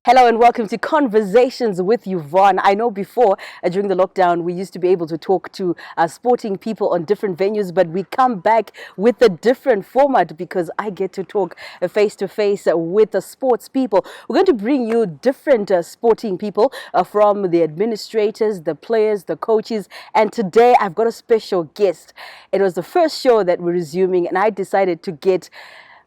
Hello and welcome to Conversations with Yvonne. I know before, during the lockdown, we used to be able to talk to sporting people on different venues, but we come back with a different format because I get to talk face-to-face with the sports people. We're going to bring you different sporting people from the administrators, the players, the coaches, and today I've got a special guest. It was the first show that we're resuming and I decided to get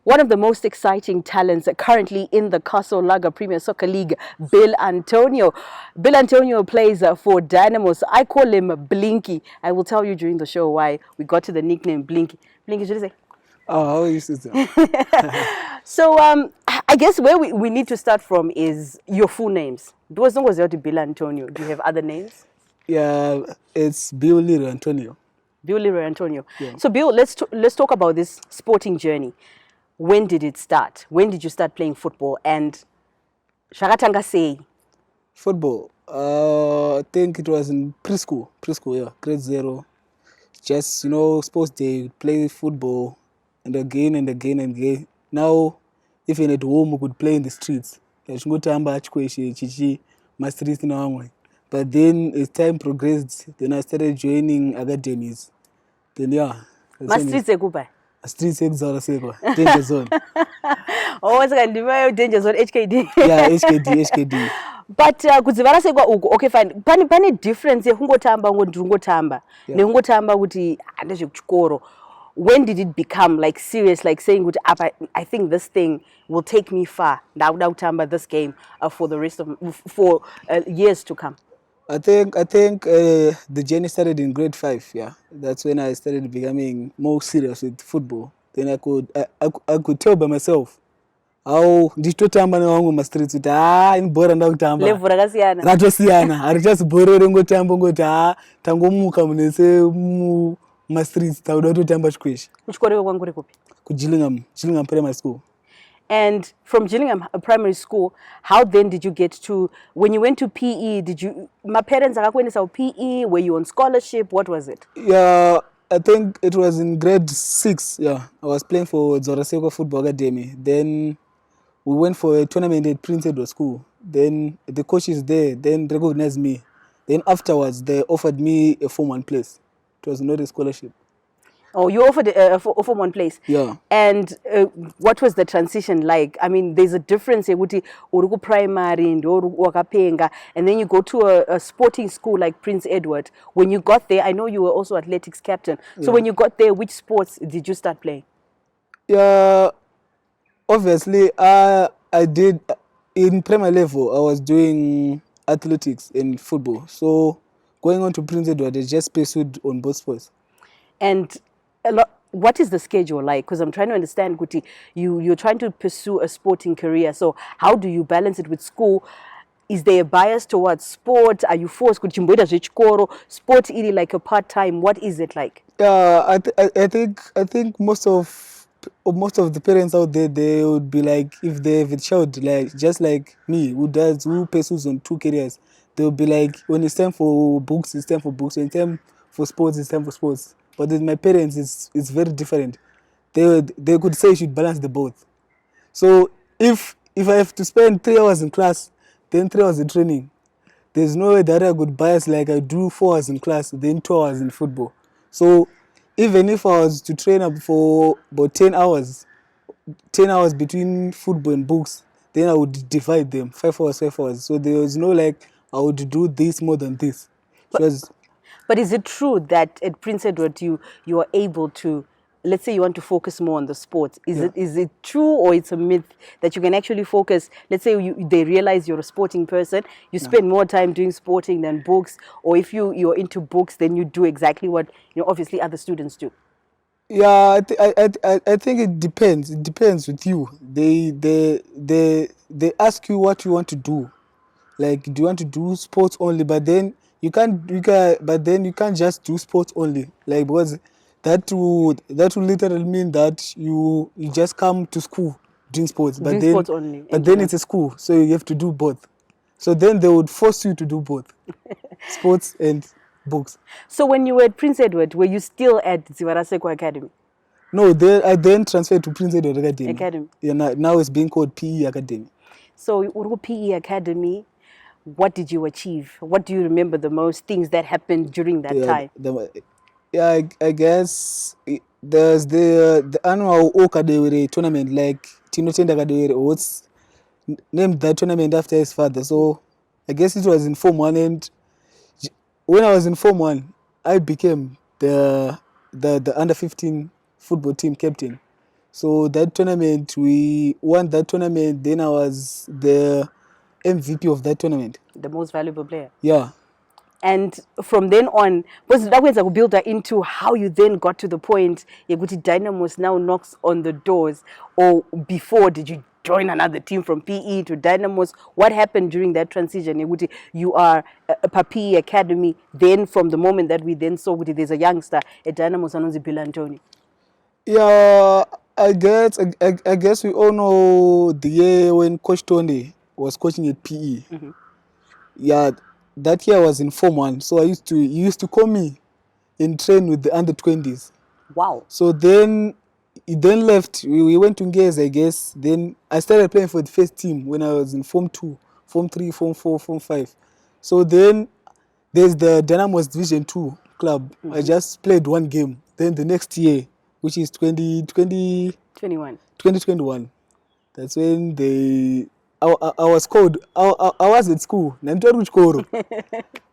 one of the most exciting talents currently in the Castle Lager Premier Soccer League, Bill Antonio. Bill Antonio plays for Dynamos. I call him Blinky. I will tell you during the show why we got to the nickname Blinky. Blinky, should I say? Oh, how are you, sister? So I guess where we need to start from is your full names. Bill Antonio. Do you have other names? Yeah, it's Bill Antonio. Bill Antonio. Yeah. So Bill, let's talk about this sporting journey. When did it start? When did you start playing football? And Shagatanga say? Football. I think it was in preschool, yeah, grade 0. Just, sports day, play football and again and again and again. Now, even at home, we could play in the streets. But then as time progressed, then I started joining academies. Then, yeah. Streets Streets exora danger zone. Oh, it's like danger zone HKD. Yeah, HKD. But kudzivara sekwa uko, okay fine. Pane difference yehungotamba ngondrungotamba. Nehungotamba kuti andezve kuchikoro. When did it become like serious, like saying kuti I think this thing will take me far. Ndauda kutamba this game for the rest of years to come. I think the journey started in grade 5. Yeah, that's when I started becoming more serious with football. Then I could tell by myself how nditotamba nawangu ma streets kuti inbora ndakutamba level rakasiyana ratosiyana ari just borere ngotamba ngoti tangomuka munese ma streets tauda kutotamba chikweshi. Kuchikoro kwangu uri kupi? Gillingham Primary School. And from Gillingham Primary School, how then did you get to, when you went to PE, my parents akakuendesa PE, were you on scholarship? What was it? Yeah, I think it was in grade 6. Yeah, I was playing for Zoraseko Football Academy. Then we went for a tournament at Prince Edward School. Then the coaches there then recognized me. Then afterwards, they offered me a Form 1 place. It was not a scholarship. Oh, you offered Form 1 place? Yeah. And what was the transition like? I mean, there's a difference. Urugu primary and wakapenga, and then you go to a sporting school like Prince Edward. When you got there, I know you were also athletics captain. So when you got there, which sports did you start playing? Yeah, obviously, I did in primary level. I was doing athletics and football. So going on to Prince Edward, I just pursued on both sports. And what is the schedule like? Because I'm trying to understand, Kuti, you're trying to pursue a sporting career. So how do you balance it with school? Is there a bias towards sport? Are you forced? Sport is like a part-time. What is it like? Yeah, I think most of the parents out there, they would be like, if they have a child like just like me who pursues on 2 careers, they would be like, when it's time for books, it's time for books. When it's time for sports, it's time for sports. But with my parents, it's very different. They could say you should balance the both. So if I have to spend 3 hours in class, then 3 hours in training, there's no way that I could bias like I do 4 hours in class, then 2 hours in football. So even if I was to train up for about 10 hours between football and books, then I would divide them 5 hours. So there was no like I would do this more than this. But is it true that at Prince Edward you are able to, let's say you want to focus more on the sports, is it true or it's a myth that you can actually focus, let's say they realize you're a sporting person, you spend more time doing sporting than books, or if you're into books, then you do exactly what obviously other students do? Yeah, I think it depends. It depends with you. They ask you what you want to do. Like, do you want to do sports only? But then you can't just do sports only, like, because that would literally mean that you just come to school doing sports, but then it's a school, so you have to do both. So then they would force you to do both, sports and books. So when you were at Prince Edward, were you still at Zivaraseko Academy? No, I then transferred to Prince Edward Academy. Yeah, now it's being called PE Academy. So Uru PE Academy, what did you achieve? What do you remember the most things that happened during that Yeah, time? I guess there's the annual Okadewere tournament, like Tino Tenda Kadewere, what's named that tournament after his father. So I guess it was in Form 1, and when I was in Form 1, I became the under 15 football team captain. So that tournament, we won that tournament. Then I was the MVP of that tournament. The most valuable player. Yeah. And from then on, was that way to build that into how you then got to the point Yaguti Dynamos now knocks on the doors, or before did you join another team from PE to Dynamos? What happened during that transition? Yaguti, you are a PE academy. Then from the moment that we then saw Yaguti, there's a youngster at Dynamos Anonzi Bilantoni. Yeah, I guess we all know the year when Coach Tony was coaching at PE. Mm-hmm. Yeah, that year I was in Form 1, so he used to call me and train with the under 20s. Wow. So then he then left. We went to Ngez, I guess. Then I started playing for the first team when I was in Form 2, Form 3, Form 4, Form 5. So then there's the Dynamos Division 2 club. Mm-hmm. I just played one game. Then the next year, which is 2021, that's when I was called. I was at school. Nanditori kuchikoro.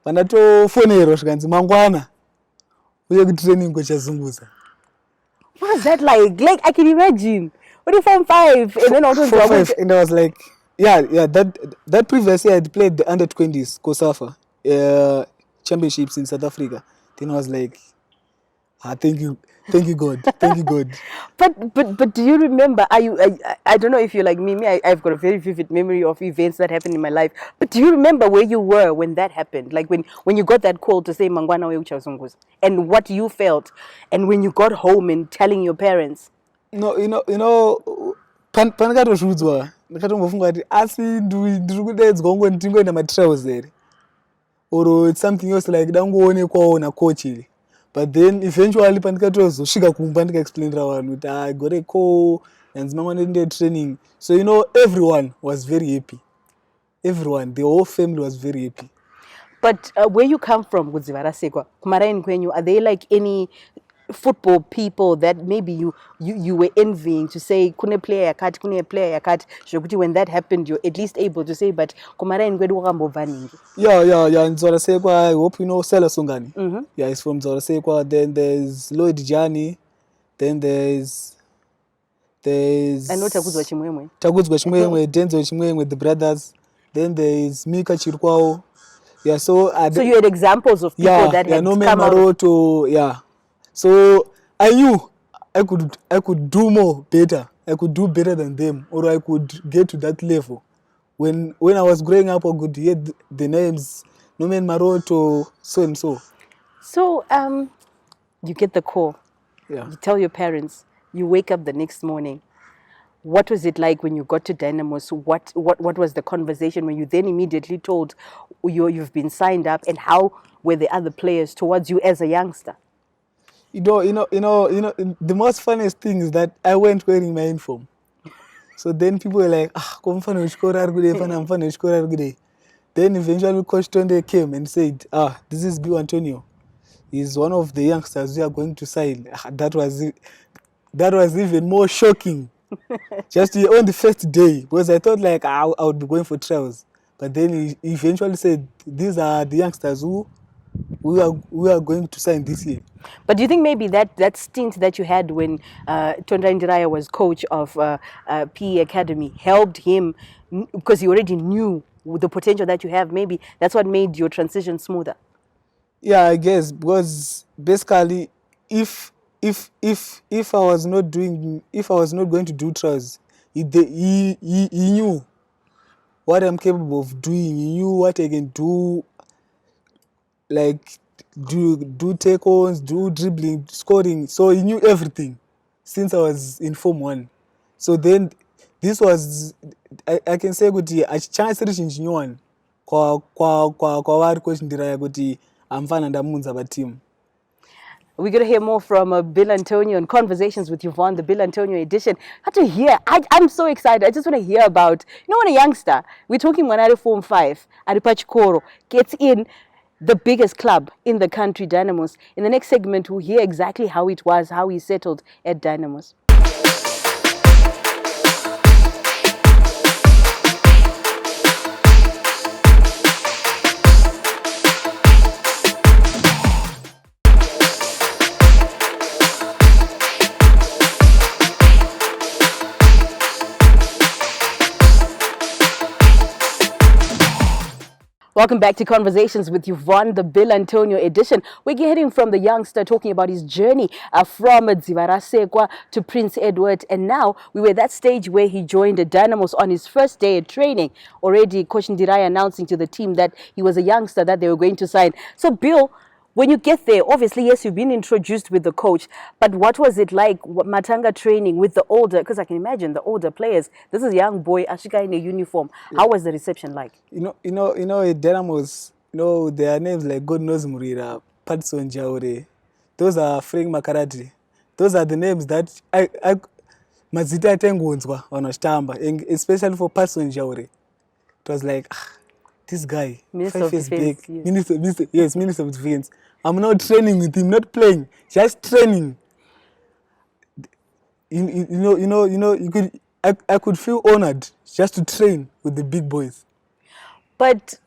Pandatofonero zvikanzi mangwana uye kutraining kwechazunguza. What was that like? Like, I can imagine. What if Form 5 and then also Form 5, and I was like, yeah. That previous year I'd played the under 20s COSAFA championships in South Africa. Then I was like, thank you God, thank you God. But do you remember? I don't know if you're like me. I've got a very vivid memory of events that happened in my life. But do you remember where you were when that happened? Like when you got that call to say Mangwana we uchazunguza, and what you felt, and when you got home and telling your parents. No, pandakatozviudzwa ndakatongofunga kuti asi ndiri kudaidzwa kungo ndingoenda matrials here, or it's something else like dangoonekwawo nacoach here. But then eventually pandikatozosvika kumba ndikaexplainira vanhu kuti I got a call yanzi mangwana ndine training. So everyone was very happy. Everyone, the whole family was very happy. But where you come from, Kudzivarasekwa, Kumaraini kwenyu, are there like any football people that maybe you were envying to say kune player yakati zvokuti when that happened you're at least able to say but Kumaraini kwedu kwakambobva ningi? Yeah, in Dzwarasekwa, I hope you know Sela Sungani. Mm-hmm. Yeah, he's from Dzwarasekwa. Then there's Lloyd Jani. Then there's I know Takudzwa Chimwemwe, Denzo Chimwemwe, the brothers. Then there's Mika Chirkwao. Yeah, so you had examples of people that had no come Maroto, yeah. So I knew I could do better. I could do better than them, or I could get to that level. When I was growing up, I could hear the names Nomen Maroto, so and so. So you get the call. Yeah. You tell your parents. You wake up the next morning. What was it like when you got to Dynamos? What was the conversation when you then immediately told you've been signed up, and how were the other players towards you as a youngster? The most funniest thing is that I went wearing my uniform. So then people were like, then eventually Coach Tonde came and said, this is Bill Antonio. He's one of the youngsters we are going to sign. That was even more shocking. Just on the first day, because I thought like I would be going for trials. But then he eventually said, these are the youngsters who we are going to sign this year. But do you think maybe that stint that you had when Tonda Ndiraya was coach of PE Academy helped him, because he already knew the potential that you have? Maybe that's what made your transition smoother. Yeah, I guess, because basically if I was not going to do trials, he knew what I'm capable of doing. He knew what I can do, like do take-ons, do dribbling, scoring. So he knew everything since I was in Form 1. So then this was, I can say kuti achichanya chinchinyowani kwa vari Coach Ndiraya kuti amfana ndamunza pa team. We're going to hear more from Bill Antonio and Conversations with Yvonne, the Bill Antonio edition. How to hear? I'm so excited. I just want to hear about, when a youngster, we're talking when at Form 5, Aripachikoro, gets in the biggest club in the country, Dynamos. In the next segment, we'll hear exactly how it was, how he settled at Dynamos. Welcome back to Conversations with Yvonne, the Bill Antonio edition. We're hearing from the youngster talking about his journey from Dzivarasekwa to Prince Edward. And now we were at that stage where he joined the Dynamos on his first day at training. Already, Coach Ndirai announcing to the team that he was a youngster that they were going to sign. So, Bill, when you get there, obviously, yes, you've been introduced with the coach, but what was it like, Matanga training with the older, because I can imagine the older players, this is a young boy, Ashika in a uniform. Yeah. How was the reception like? At Dynamos, there are names like God knows Murira, Patson Jaure. Those are Frank Makarati. Those are the names that I Mazita Tengunzwa on Ostamba, especially for Patson Jaure. It was like, this guy, Minister of Defense, big, yes. Minister of Defense. I'm not training with him, not playing, just training. I could feel honored just to train with the big boys. But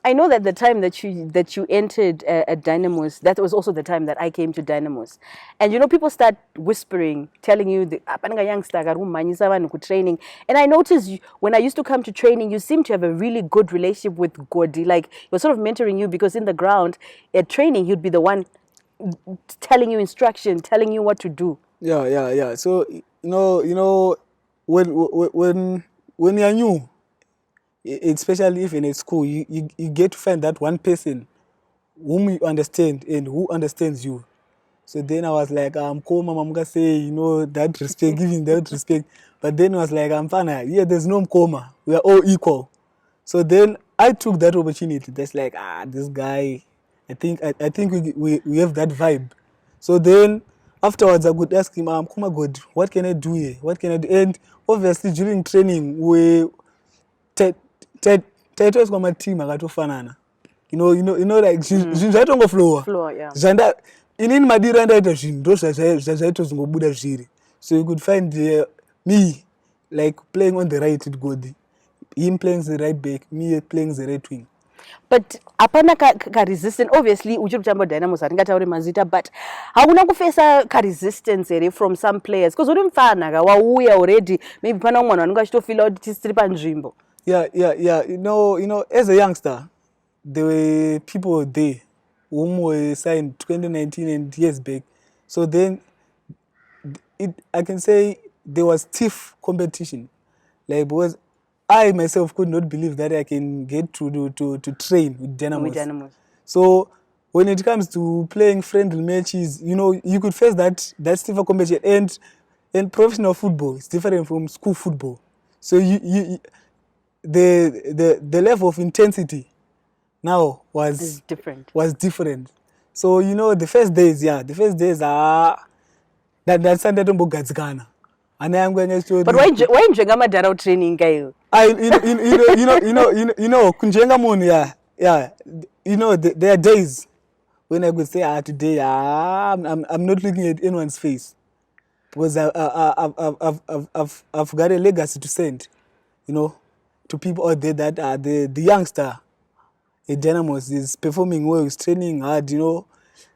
I know that the time that you entered at Dynamos, that was also the time that I came to Dynamos. And people start whispering, telling you, the youngster training. And I noticed when I used to come to training, you seem to have a really good relationship with Godi. Like, he was sort of mentoring you, because in the ground, at training, he'd be the one telling you instruction, telling you what to do. Yeah. So, when you're new, especially if in a school, you get to find that one person whom you understand and who understands you. So then I was like, I'm cool, Mama say, that respect, giving that respect. But then I was like, I'm fine. Yeah, there's no coma. We are all equal. So then I took that opportunity. That's like, this guy, I think we have that vibe. So then afterwards I would ask him, Kuma God, what can I do here? What can I do? And obviously during training, we titles kwa team akatofanana. Like zvaito ngoflowa. Floor, yeah. Zvanda inini madira ndaita zvinhu ndo zvaito zingobuda zviri. So you could find me like playing on the right with Godi. Him playing the right back, me playing the right wing. But apana ka resistance, obviously uchiri kutamba Dynamos atingataure mazita, but hauna kufesa ka resistance here from some players, because uri mfana ka wauya already, maybe pana mwana anenge achitofila kuti tiri panzvimbo. Yeah. As a youngster, there were people there whom were signed 2019 and years back. So then, I can say there was stiff competition. Like, because I myself could not believe that I can get to train with Dynamos. So when it comes to playing friendly matches, you could face that stiffer competition. And professional football is different from school football. So the level of intensity now was different. So the first days are that Sunday don't gadzikana. And I'm going to. But why njenga madara training guy? Kunjenga moon, yeah. There are days when I could say, today, I'm not looking at anyone's face, because I've got a legacy to send, to people out there that are the youngster at Dynamos is performing well, is training hard,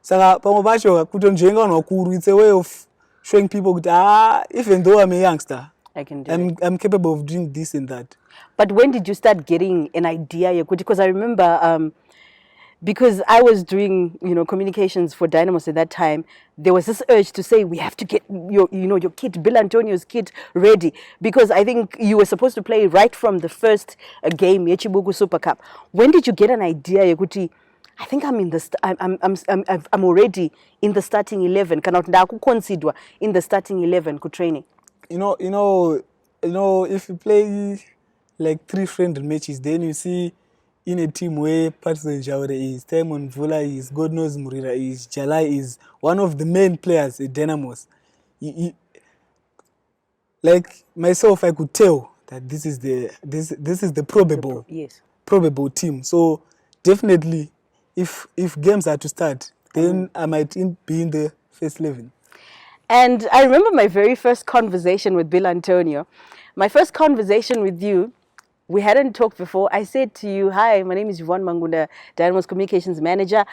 Saka pamobacho kutonjenga nokuru, it's a way of showing people that even though I'm a youngster, I'm capable of doing this and that. But when did you start getting an idea? Because I remember, because I was doing, communications for Dynamos at that time, there was this urge to say, we have to get your kid, Bill Antonio's kid, ready. Because I think you were supposed to play right from the first game, Yechibugu Super Cup. When did you get an idea, Yekuti? I think I'm already in the starting 11. Cannot consider in the starting 11 ku training. If you play like 3 friendly matches, then you see in a team where Patson Jaure is, Taimon Vula is, God knows Murira is, Jalai is one of the main players at Dynamos. Like myself, I could tell that this is the probable Yes. probable team. So definitely, if games are to start, then I might be in the first 11. And I remember my very first conversation with Bill Antonio. My first conversation with you, we hadn't talked before. I said to you, hi, my name is Yvonne Mangunda, Dynamos Communications Manager.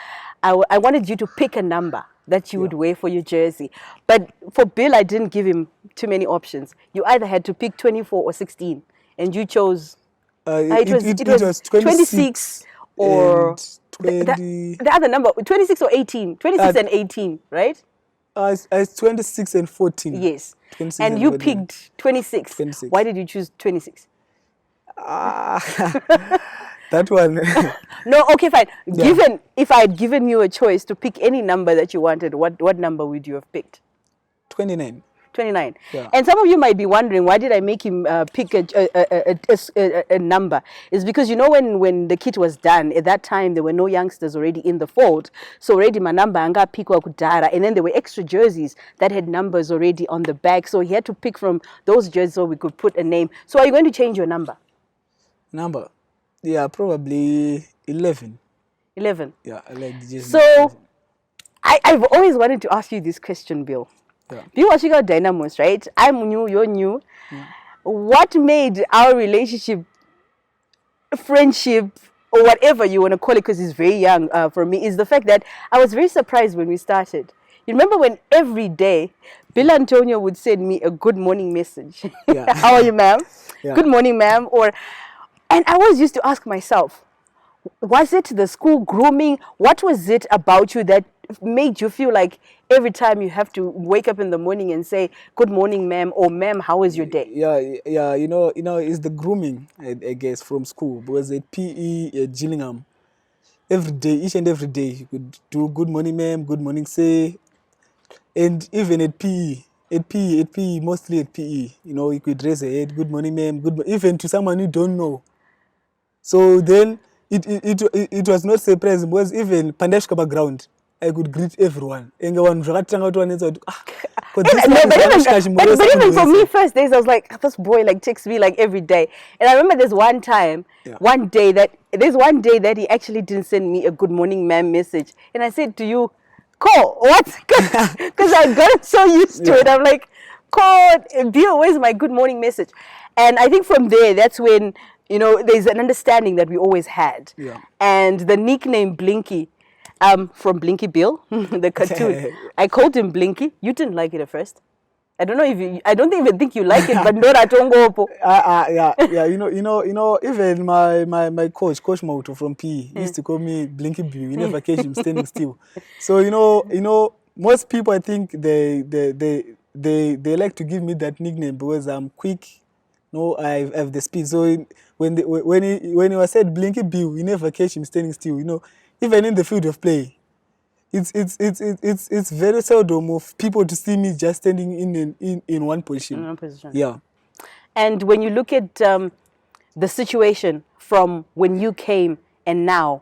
I wanted you to pick a number that you would wear for your jersey. But for Bill, I didn't give him too many options. You either had to pick 24 or 16. And you chose... it was 26 or... 20... The other number, 26 or 18. 26 and 18, right? It's 26 and 14. Yes. And you picked 26. 26. Why did you choose 26? That one. No, okay, fine. Yeah. If I had given you a choice to pick any number that you wanted, what number would you have picked? 29. 29. Yeah. And some of you might be wondering, why did I make him pick a number? It's because, you know, when the kit was done, at that time, there were no youngsters already in the fold. So already my number, anga pikwa kudara. And then there were extra jerseys that had numbers already on the back. So he had to pick from those jerseys so we could put a name. So are you going to change your number? Number? Yeah, probably 11. 11. Yeah, I like the jersey. So I've always wanted to ask you this question, Bill. Yeah. Bill, watching about Dynamos, right? I'm new, you're new. Yeah. What made our relationship, friendship, or whatever you want to call it, because it's very young for me, is the fact that I was very surprised when we started. You remember when every day Bill Antonio would send me a good morning message. Yeah. How are you, ma'am? Yeah. Good morning, ma'am. And I always used to ask myself, was it the school grooming? What was it about you that made you feel like every time you have to wake up in the morning and say, good morning, ma'am, or ma'am, how was your day? Yeah, you know, it's the grooming, I guess, from school. Because at PE at Gillingham, every day, each and every day, you could do good morning, ma'am, good morning, say. And even at PE, mostly at PE, you know, you could raise a head, good morning, ma'am, even to someone you don't know. So then, it was not surprising because even Pandeshkaba ground, I could greet everyone. But even for me, first days, I was like, this boy like texts me like every day. And I remember there's one day that he actually didn't send me a good morning, ma'am message. And I said to you, call, what? Because I got so used to it. I'm like, call, Bill, where's my good morning message? And I think from there, that's when, you know, there's an understanding that we always had. Yeah. And the nickname Blinky, from Blinky Bill, the cartoon. I called him Blinky. You didn't like it at first. I don't know if I don't even think you like it, but no, yeah. You know, even my coach Mauto from PE, used to call me Blinky Bill. You never catch him standing still. So you know, most people I think they like to give me that nickname because I'm quick. No, I have the speed. So when he was said Blinky Bill, you never catch him standing still. You know, even in the field of play, it's very seldom of people to see me just standing in one position. In one position. Yeah. And when you look at the situation from when you came and now,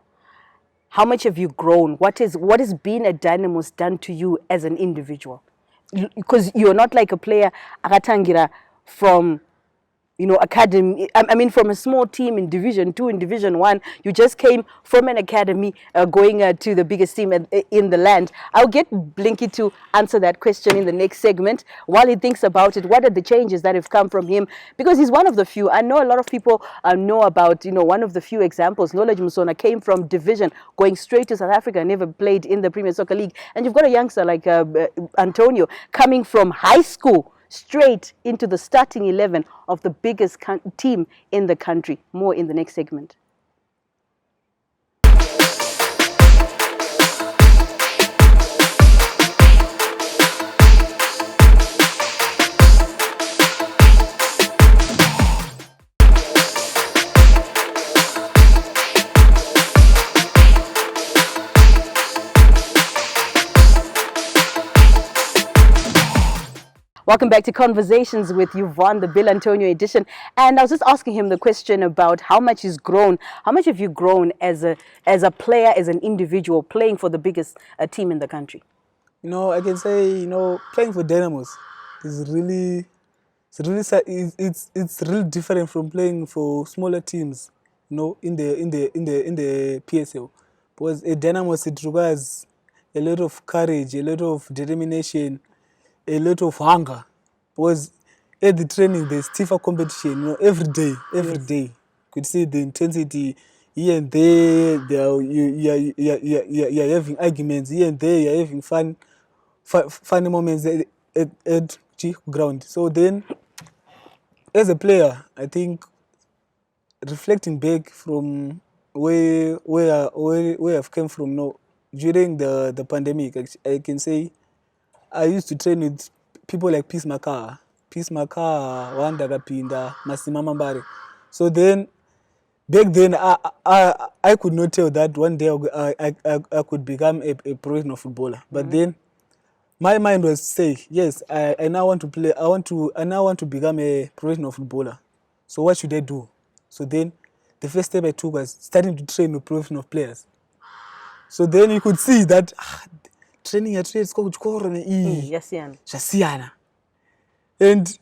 how much have you grown? What has being a Dynamos done to you as an individual? Because you're not like a player akatangira from, you know, academy. I mean, from a small team in Division 2, in Division 1, you just came from an academy going to the biggest team in the land. I'll get Blinky to answer that question in the next segment. While he thinks about it, what are the changes that have come from him? Because he's one of the few. I know a lot of people know about, you know, one of the few examples. Knowledge Musona came from Division, going straight to South Africa, never played in the Premier Soccer League. And you've got a youngster like Antonio coming from high school straight into the starting 11 of the biggest team in the country. More in the next segment. Welcome back to Conversations with Yvonne, the Bill Antonio edition. And I was just asking him the question about how much he's grown. How much have you grown as a player, as an individual, playing for the biggest team in the country? I can say, playing for Dynamos is really, it's really different from playing for smaller teams, in the PSL, because at Dynamos it requires a lot of courage, a lot of determination, a lot of hunger, because at the training there's stiffer competition, every day. You could see the intensity here and there. You're having arguments here and there. You're having funny moments at ground. So then, as a player, I think reflecting back from where I've come from, during the pandemic, I can say I used to train with people like Peace Makar, Wanda Kapinda, Masima Mambare. So then, back then, I could not tell that one day I could become a professional footballer. But then, my mind was say, yes, I now want to play. I now want to become a professional footballer. So what should I do? So then, the first step I took was starting to train with professional players. So then you could see that training at trades coach Yes, Shasiana. And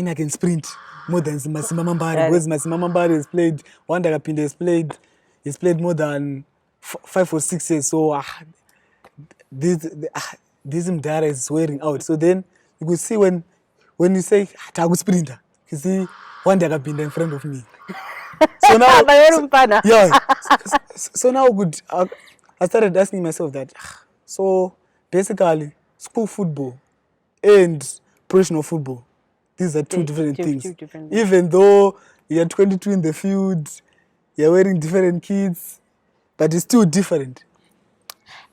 I can sprint more than Masima Mambari, because Masima Mambari has played, Wanda Kapinde has played more than 5 or 6 years. So this Mdara is wearing out. So then you could see when you say Tagu sprinter, you see Wanda Kapinde in front of me. So now, so now I started asking myself that. So basically, school football and professional football, these are two different things. Even though you're 22 in the field, you're wearing different kits, but it's still different.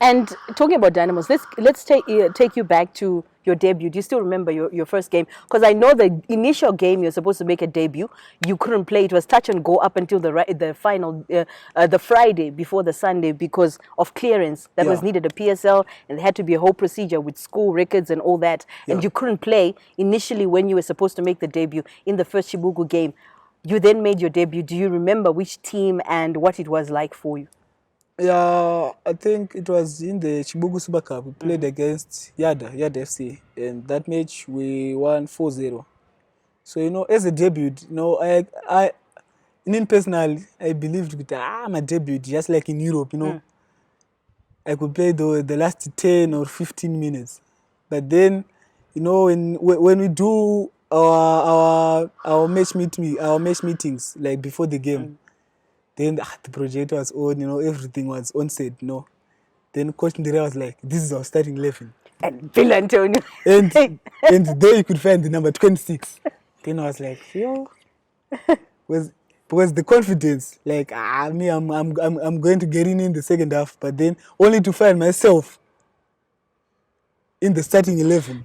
And talking about Dynamos, let's take you back to your debut. Do you still remember your first game? Because I know the initial game you're supposed to make a debut, you couldn't play. It was touch and go up until the final, the Friday before the Sunday, because of clearance that was needed, a PSL, and there had to be a whole procedure with school records and all that. And you couldn't play initially when you were supposed to make the debut in the first Chibugu game. You then made your debut. Do you remember which team and what it was like for you? Yeah, I think it was in the Chibugu Super Cup. We played against Yada FC, and that match we won 4-0. So, as a debut, I personally, I believed that my debut, just like in Europe, I could play the last 10 or 15 minutes. But then, when we do our match meetings, like before the game, then the projector was on, everything was on set, Then Coach Ndira was like, this is our starting 11. And Bill Antonio. And there you could find the number 26. Then I was like, because the confidence, like, I'm going to get in the second half, but then only to find myself in the starting 11.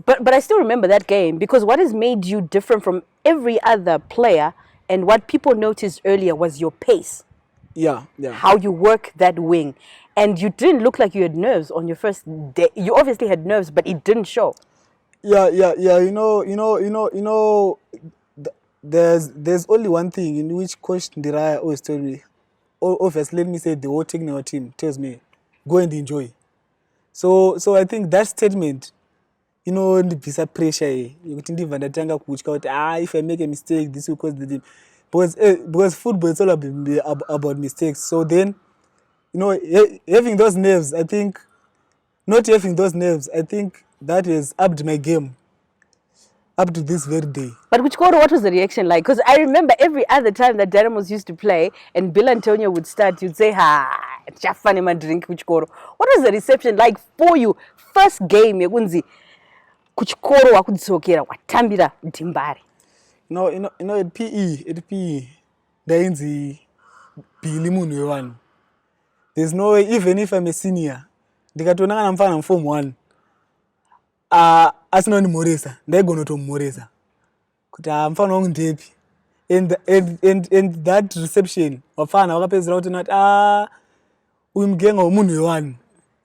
But I still remember that game, because what has made you different from every other player, and what people noticed earlier, was your pace. Yeah. How you work that wing. And you didn't look like you had nerves on your first day. You obviously had nerves, but it didn't show. Yeah. There's only one thing in which Coach Ndira always told me. Obviously, let me say the whole technical team tells me, go and enjoy. So I think that statement, the pressure, if I make a mistake, this will cause the team. Because football is all about mistakes. So then, having those nerves, I think, not having those nerves, I think that has upped my game up to this very day. But Kuchikoro, what was the reaction like? Because I remember every other time that Dynamos used to play and Bill Antonio would start, you'd say, Jafani man drink Kuchikoro. What was the reception like for you? First game, Yegunzi, Kuchikoro wakudzokera watambira Mtimbari. At PE, there is the Bilimun one. There's no way, even if I'm a senior, ndikatonanga namfana form 1. Asina ni Moresa, ndaigono to Moresa. Kuti mfana wangu ndepi. And that reception, wafana wakapezera kuti nati uyu mugenga womunhu wewani.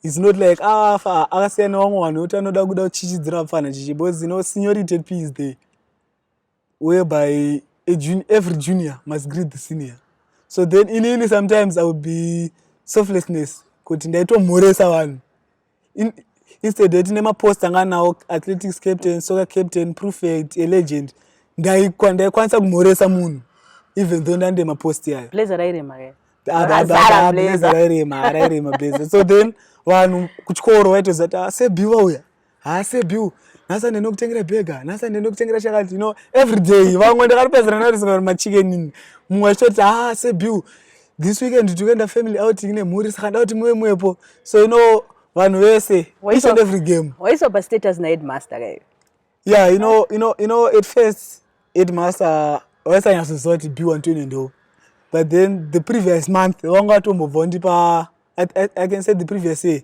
It's not like akasiyana vamwe vanhu kuti anoda kuda kuchichidzira mufana chichi, because seniority P is there, whereby every junior must greet the senior. So then inini sometimes I would be selflessness kuti ndaitomhoresa vanhu instead tine mapost anga nawo athletics captain, soccer captain, prefect, a legend, ndaikwanisa kumhoresa munhu even though ndande mapost yayo. Blazer rairema ke. Blazer rairema Blazer. So then vanhu kuchikoro vaitozati sebiwa uya sebiu nhasa ndinokutengera bhega, nhasa ndinokutengera chakati, every day vamwe ndakaripedzera narisika machicken, mumwe achitoti sebiu this weekend toenda family outing nemhuri saka ndauti muwepo. So vanhu vese each and every game waisopa status naheadmaster ke. Yeah, at first headmaster waisanyasozoti b120 ndo, but then the previous month wanga tombobva ndipa I can say the previous year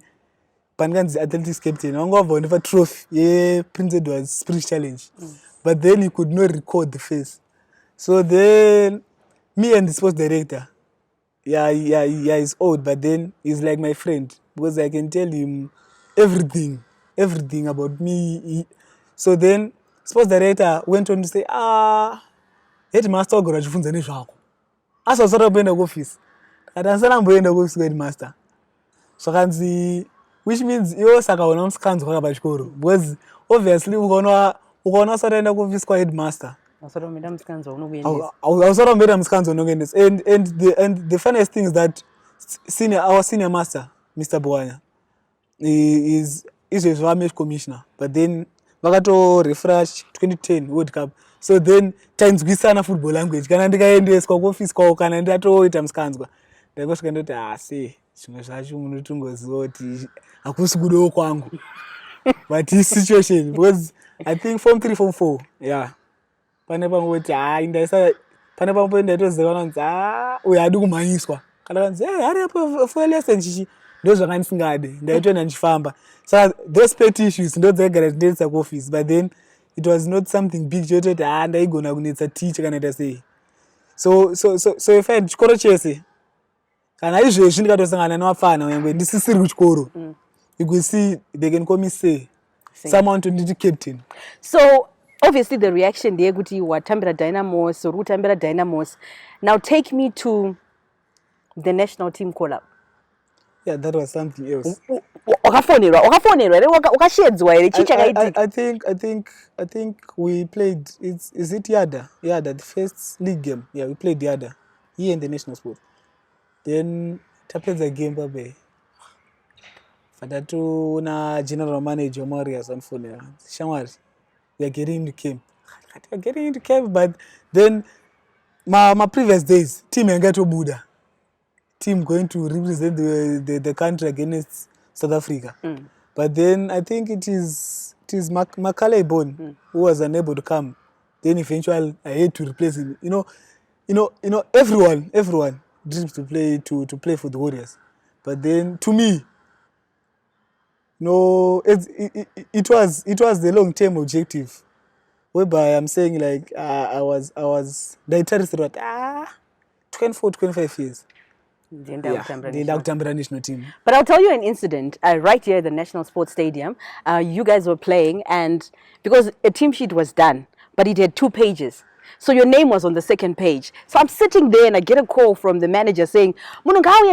panganzi athletics captain wanga wabva ndipa trophy Prince Edward's Spirit Challenge. But then he could not record the face. So then me and the sports director, he's old, but then he's like my friend because I can tell him everything about me. So then sports director went on to say headmaster ogora chifunza nezvako asasara kuenda kuoffice kati asaramboenda kuoffice headmaster zvakanzi, which means iwo saka una musikanzwa kwaka pachikoro, because obviously ukaona usataenda kuoffice kwaheadmaster ausaramboenda musikanzwa unokuendesa. And the funniest thing is that our senior master Mr. Bwanya is a match commissioner, but then vakato refresh 2010 World Cup. So then tanzwisana football language kana ndikaendeswa kuoffice kwavo kana ndatoita musikanzwa ndaikosvika ndoti zvimwe zvacho munotongoziva kuti hakusi kudowo kwangu but his situation, because I think form 3 form 4 pane pamwe kuti pane pamwe ndaitoziva kuti uyu hadi kumhanyiswa kana kanzi hari apo for lesson chichi ndo zvakandisingade ndaitoenda ndichifamba. Saka those petty issues ndo dzaigara tinetsa kuoffice, but then it was not something big chototi ndaigona kunetsa teacher kana ita sei. So if I chikoro chese kana izvezvi ndikatosangana nevafana nyangwe ndisisiri kuchikoro, you could see they can call me someone to be captain. So obviously the reaction there kuti watambira Dynamos or utambira Dynamos. Now take me to the national team call up. Yeah, that was something else. Wakafonerwa ere wakashedzwa ere chicha kaiti? I think we played, is it Yada, the first league game. Yeah, we played Yada here in the national sport. Then tapedza game babe fatatu na general manager Marius anfonera shamwari we are getting into camp, but then my previous days team yangatobuda, team going to represent the country against South Africa. But then I think it is Makale Bon who was unable to come. Then eventually I had to replace him. Everyone dreams to play for the Warriors. But then to me, it was the long-term objective, whereby I'm saying like I was interested at 24, 25 years. The national team. But I'll tell you an incident. Right here at the National Sports Stadium, you guys were playing, and because a team sheet was done, but it had 2 pages. So your name was on the second page. So I'm sitting there and I get a call from the manager saying, Ngawi,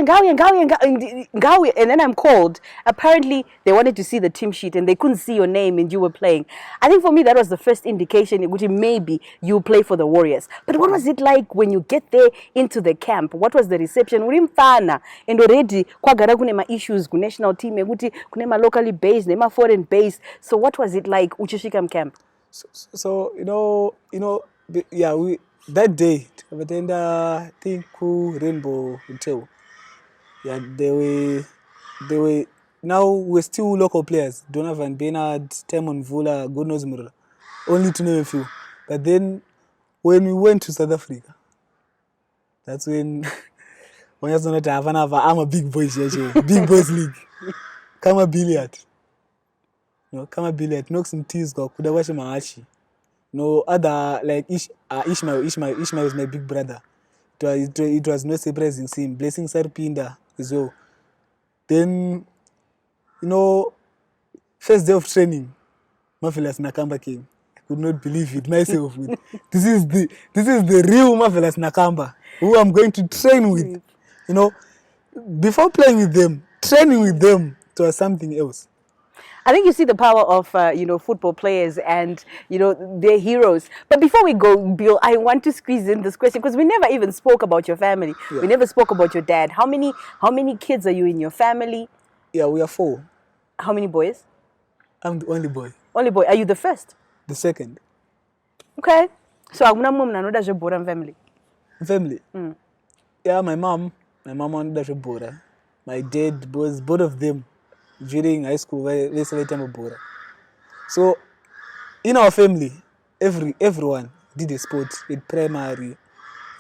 and then I'm called. Apparently they wanted to see the team sheet and they couldn't see your name and you were playing. I think for me that was the first indication it would maybe you play for the Warriors. But what was it like when you get there into the camp? What was the reception? Urimfana and already kwagara kune issues ku national team ekuti kune locally based, nema foreign based. So what was it like uchishika camp? So that day I think Rainbow Hotel. Yeah, they were now we're still local players. Donovan Bernard, Timon Vula, God knows more. Only to name a few. But then when we went to South Africa, that's when I was not I'm a big boys, big boys league. Kama billiard. Knock some teas go. Could I watch Maachi? No other like Ishmael is my big brother. It was no surprise in him. Blessing Sarpinda as well. Then you know, first day of training, Marvelous Nakamba came. I could not believe it myself. This is the real Marvelous Nakamba who I'm going to train with. You know, before playing with them, training with them was something else. I think you see the power of, football players and, their heroes. But before we go, Bill, I want to squeeze in this question because we never even spoke about your family. Yeah. We never spoke about your dad. How many kids are you in your family? Yeah, we are 4. How many boys? I'm the only boy. Only boy. Are you the first? The second. Okay. So, I'm not your family. Family? Yeah, my mom on the border. My dad was both of them during high school. So, in our family, everyone did a sport at primary,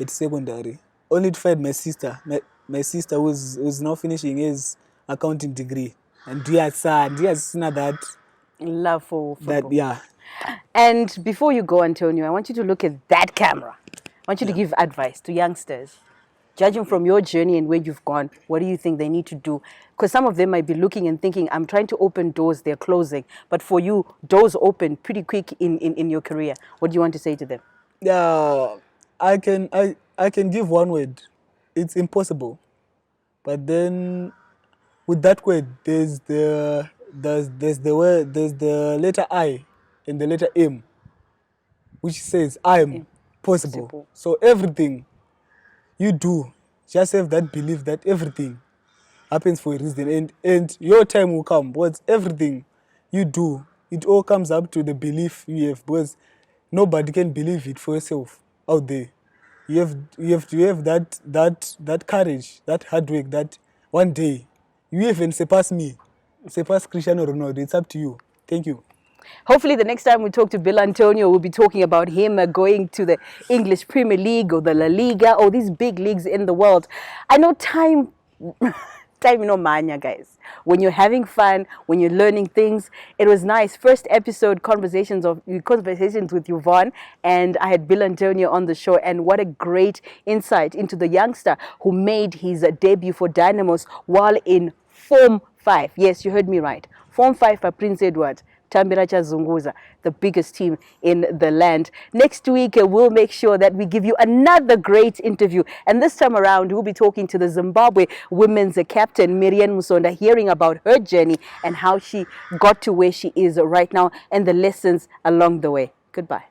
at secondary. Only to find my sister. My sister was now finishing his accounting degree. And yes, that Love for football. that, yeah. And before you go, Antonio, I want you to look at that camera. I want you to give advice to youngsters. Judging from your journey and where you've gone, what do you think they need to do? Because some of them might be looking and thinking, I'm trying to open doors, they're closing. But for you, doors open pretty quick in your career. What do you want to say to them? Yeah, I can give one word. It's impossible. But then with that word, there's the letter I and the letter M, which says I am possible. So everything you do, just have that belief that everything happens for a reason, and your time will come. But everything you do, it all comes up to the belief you have, because nobody can believe it for yourself out there. You have to have that courage, that hard work, that one day you even surpass me, surpass Cristiano Ronaldo. It's up to you. Thank you. Hopefully the next time we talk to Bill Antonio, we'll be talking about him going to the English Premier League or the La Liga or these big leagues in the world. I know time mania, guys. When you're having fun, when you're learning things, it was nice. First episode conversations with Yvonne, and I had Bill Antonio on the show, and what a great insight into the youngster who made his debut for Dynamos while in Form 5. Yes, you heard me right. Form 5 for Prince Edward. Tambiracha Zunguza, the biggest team in the land. Next week, we'll make sure that we give you another great interview. And this time around, we'll be talking to the Zimbabwe women's captain, Miriam Musonda, hearing about her journey and how she got to where she is right now and the lessons along the way. Goodbye.